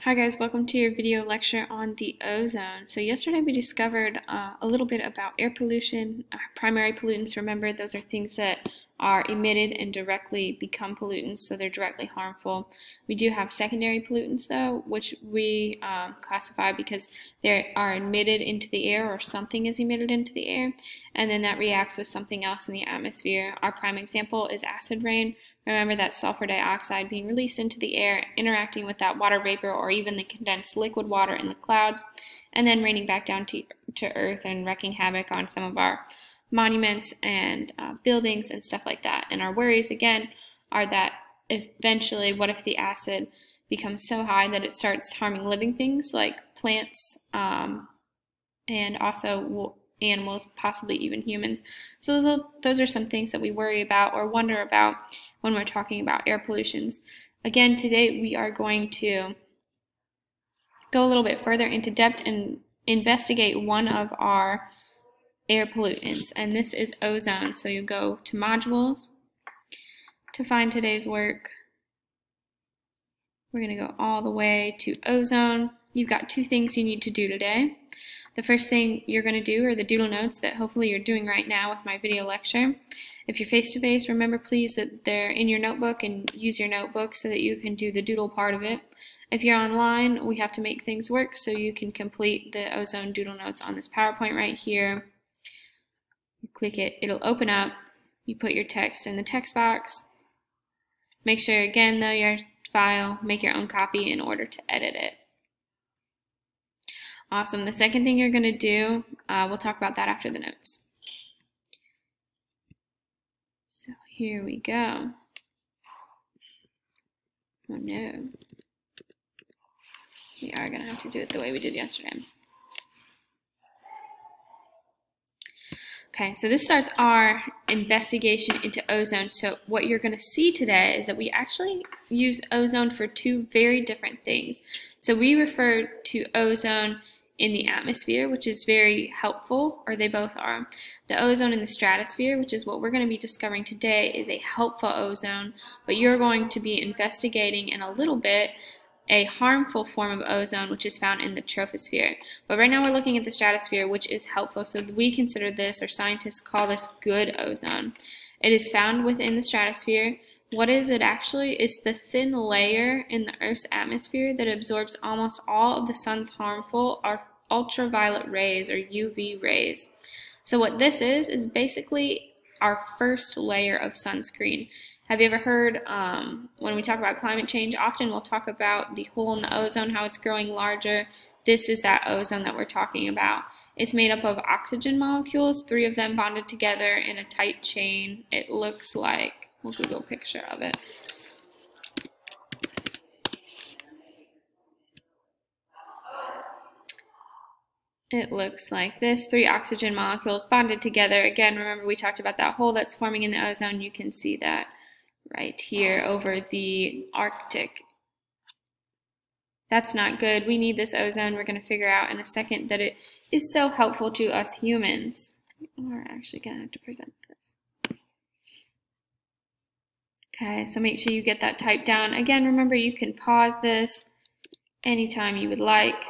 Hi guys, welcome to your video lecture on the ozone. So yesterday we discovered a little bit about air pollution, primary pollutants. Remember, those are things that are emitted and directly become pollutants, so they're directly harmful. We do have secondary pollutants though, which we classify because they are emitted into the air or something is emitted into the air, and then that reacts with something else in the atmosphere. Our prime example is acid rain. Remember that sulfur dioxide being released into the air, interacting with that water vapor or even the condensed liquid water in the clouds, and then raining back down to Earth and wreaking havoc on some of our monuments and buildings and stuff like that. And our worries, again, are that eventually, what if the acid becomes so high that it starts harming living things like plants and also animals, possibly even humans. So those are some things that we worry about or wonder about when we're talking about air pollutions. Again, today we are going to go a little bit further into depth and investigate one of our air pollutants, and this is ozone. So you go to modules to find today's work. We're going to go all the way to ozone. You've got two things you need to do today. The first thing you're going to do are the doodle notes that hopefully you're doing right now with my video lecture. If you're face-to-face, remember please that they're in your notebook and use your notebook so that you can do the doodle part of it. If you're online, we have to make things work so you can complete the ozone doodle notes on this PowerPoint right here. You click it, it'll open up. You put your text in the text box. Make sure again though your file, make your own copy in order to edit it. Awesome. The second thing you're going to do, we'll talk about that after the notes. So here we go. Oh no. We are going to have to do it the way we did yesterday. Okay, so this starts our investigation into ozone. So what you're going to see today is that we actually use ozone for two very different things. So we refer to ozone in the atmosphere, which is very helpful, or they both are. The ozone in the stratosphere, which is what we're going to be discovering today, is a helpful ozone, but you're going to be investigating in a little bit a harmful form of ozone, which is found in the troposphere. But right now we're looking at the stratosphere, which is helpful. So we consider this, or scientists call this, good ozone. It is found within the stratosphere. What is it actually? It's the thin layer in the Earth's atmosphere that absorbs almost all of the sun's harmful ultraviolet rays, or UV rays. So what this is basically our first layer of sunscreen. Have you ever heard, when we talk about climate change, often we'll talk about the hole in the ozone, how it's growing larger. This is that ozone that we're talking about. It's made up of oxygen molecules, 3 of them bonded together in a tight chain. It looks like, we'll Google a picture of it. It looks like this, 3 oxygen molecules bonded together. Again, remember we talked about that hole that's forming in the ozone. You can see that right here over the Arctic. That's not good. We need this ozone. We're going to figure out in a second that it is so helpful to us humans. We're actually going to have to present this. Okay, so make sure you get that typed down. Again, remember you can pause this anytime you would like.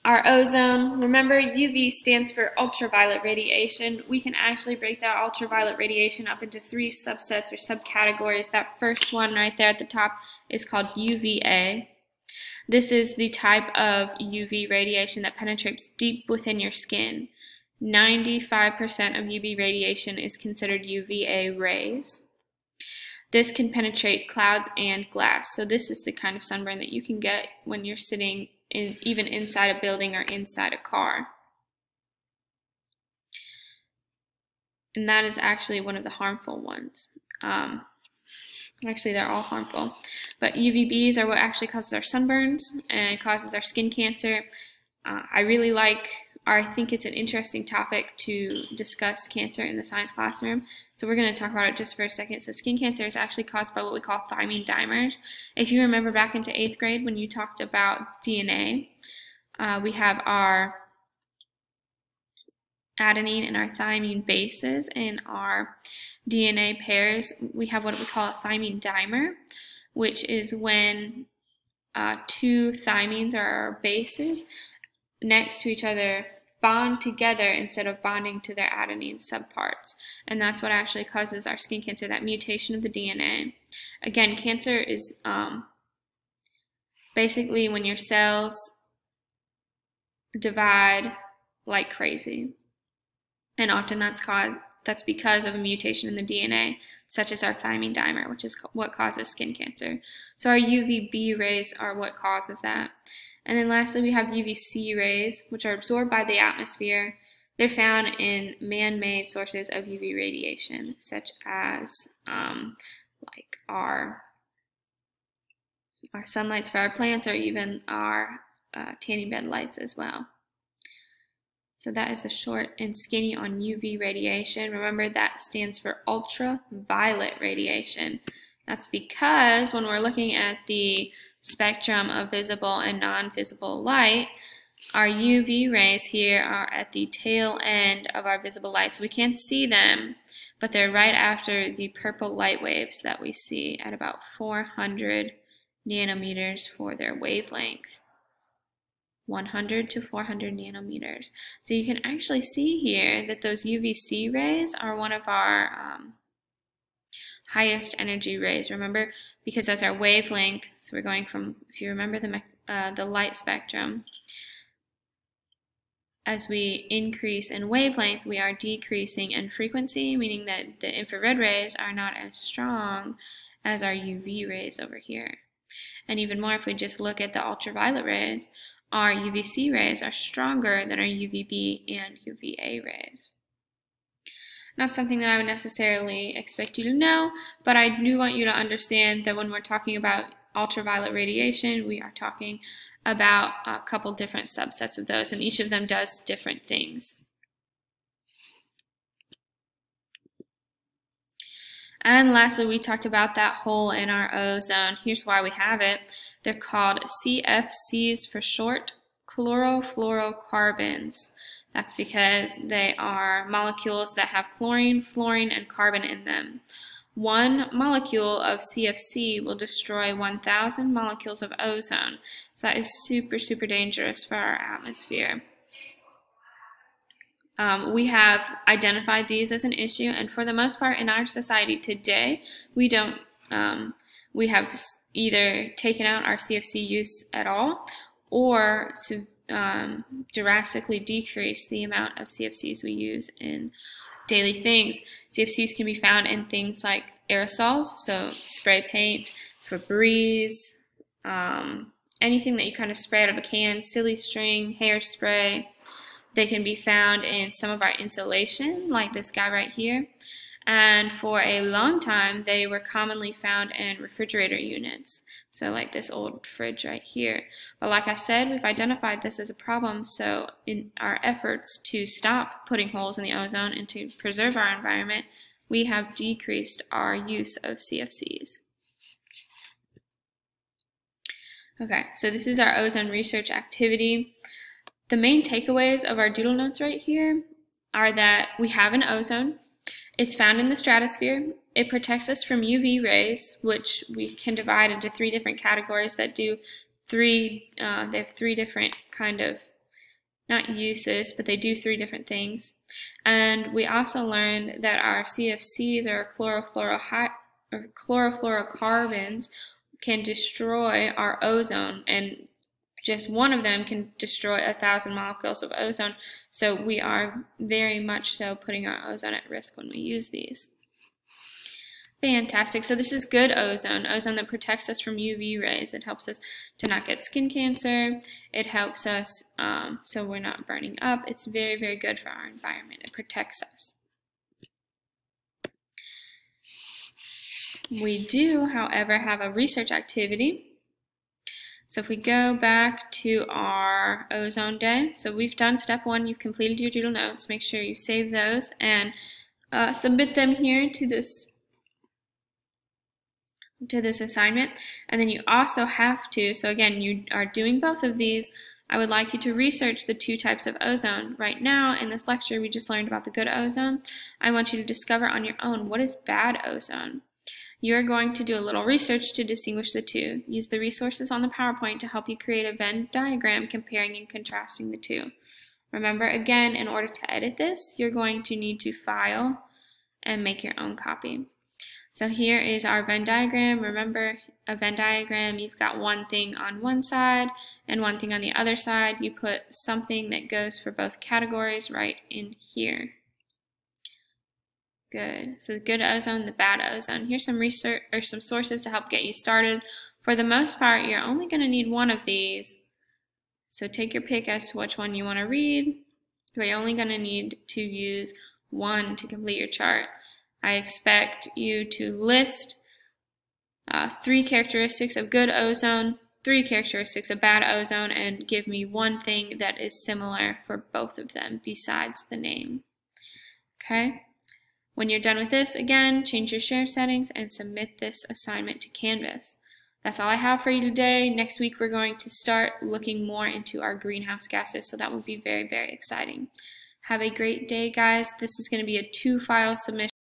Our ozone, remember UV stands for ultraviolet radiation. We can actually break that ultraviolet radiation up into 3 subsets or subcategories. That first one right there at the top is called UVA. This is the type of UV radiation that penetrates deep within your skin. 95% of UV radiation is considered UVA rays. This can penetrate clouds and glass. So this is the kind of sunburn that you can get when you're sitting even inside a building or inside a car. And that is actually one of the harmful ones. Actually, they're all harmful. But UVBs are what actually causes our sunburns and causes our skin cancer. I really like, or I think it's an interesting topic to discuss cancer in the science classroom. So we're going to talk about it just for a second. So skin cancer is actually caused by what we call thymine dimers. If you remember back into 8th grade when you talked about DNA, we have our adenine and our thymine bases in our DNA pairs, we have what we call a thymine dimer, which is when two thymines, or our bases, next to each other bond together instead of bonding to their adenine subparts. And that's what actually causes our skin cancer, that mutation of the DNA. Again, cancer is basically when your cells divide like crazy. And often that's because of a mutation in the DNA, such as our thymine dimer, which is what causes skin cancer. So our UVB rays are what causes that. And then lastly, we have UVC rays, which are absorbed by the atmosphere. They're found in man-made sources of UV radiation, such as like our sunlights for our plants, or even our tanning bed lights as well. So that is the short and skinny on UV radiation. Remember, that stands for ultraviolet radiation. That's because when we're looking at the spectrum of visible and non-visible light, our UV rays here are at the tail end of our visible light. So we can't see them, but they're right after the purple light waves that we see at about 400 nanometers for their wavelength. 100 to 400 nanometers. So you can actually see here that those UVC rays are one of our highest energy rays. Remember, because that's our wavelength, so we're going from, if you remember the light spectrum, as we increase in wavelength, we are decreasing in frequency, meaning that the infrared rays are not as strong as our UV rays over here. And even more, if we just look at the ultraviolet rays, our UVC rays are stronger than our UVB and UVA rays. Not something that I would necessarily expect you to know, but I do want you to understand that when we're talking about ultraviolet radiation, we are talking about a couple different subsets of those, and each of them does different things. And lastly, we talked about that hole in our ozone. Here's why we have it. They're called CFCs for short, chlorofluorocarbons. That's because they are molecules that have chlorine, fluorine, and carbon in them. One molecule of CFC will destroy 1,000 molecules of ozone. So that is super, super dangerous for our atmosphere. We have identified these as an issue, and for the most part in our society today, we have either taken out our CFC use at all, or drastically decreased the amount of CFCs we use in daily things. CFCs can be found in things like aerosols, so spray paint, Febreze, anything that you kind of spray out of a can, silly string, hairspray. They can be found in some of our insulation, like this guy right here. And for a long time, they were commonly found in refrigerator units. So like this old fridge right here. But like I said, we've identified this as a problem. So in our efforts to stop putting holes in the ozone and to preserve our environment, we have decreased our use of CFCs. Okay, so this is our ozone research activity. The main takeaways of our doodle notes right here are that we have an ozone. It's found in the stratosphere. It protects us from UV rays, which we can divide into three different categories that do they have three different kind of, not uses, but they do three different things. And we also learned that our CFCs, or chlorofluorocarbons, can destroy our ozone, and just one of them can destroy 1,000 molecules of ozone. So we are very much so putting our ozone at risk when we use these. Fantastic. So this is good ozone, ozone that protects us from UV rays. It helps us to not get skin cancer. It helps us so we're not burning up. It's very, very good for our environment. It protects us. We do, however, have a research activity. So if we go back to our ozone day, so we've done step 1, you've completed your doodle notes. Make sure you save those and submit them here to this assignment. And then you also have to, so again, you are doing both of these, I would like you to research the 2 types of ozone. Right now, in this lecture, we just learned about the good ozone. I want you to discover on your own what is bad ozone. You are going to do a little research to distinguish the 2. Use the resources on the PowerPoint to help you create a Venn diagram comparing and contrasting the 2. Remember, again, in order to edit this, you're going to need to file and make your own copy. So here is our Venn diagram. Remember, a Venn diagram, you've got one thing on one side and one thing on the other side. You put something that goes for both categories right in here. Good. So the good ozone, the bad ozone. Here's some research or some sources to help get you started. For the most part, you're only going to need one of these. So take your pick as to which one you want to read. But you're only going to need to use one to complete your chart. I expect you to list 3 characteristics of good ozone, 3 characteristics of bad ozone, and give me one thing that is similar for both of them besides the name. Okay? When you're done with this, again, change your share settings and submit this assignment to Canvas. That's all I have for you today. Next week, we're going to start looking more into our greenhouse gases, so that will be very, very exciting. Have a great day, guys. This is going to be a 2-file submission.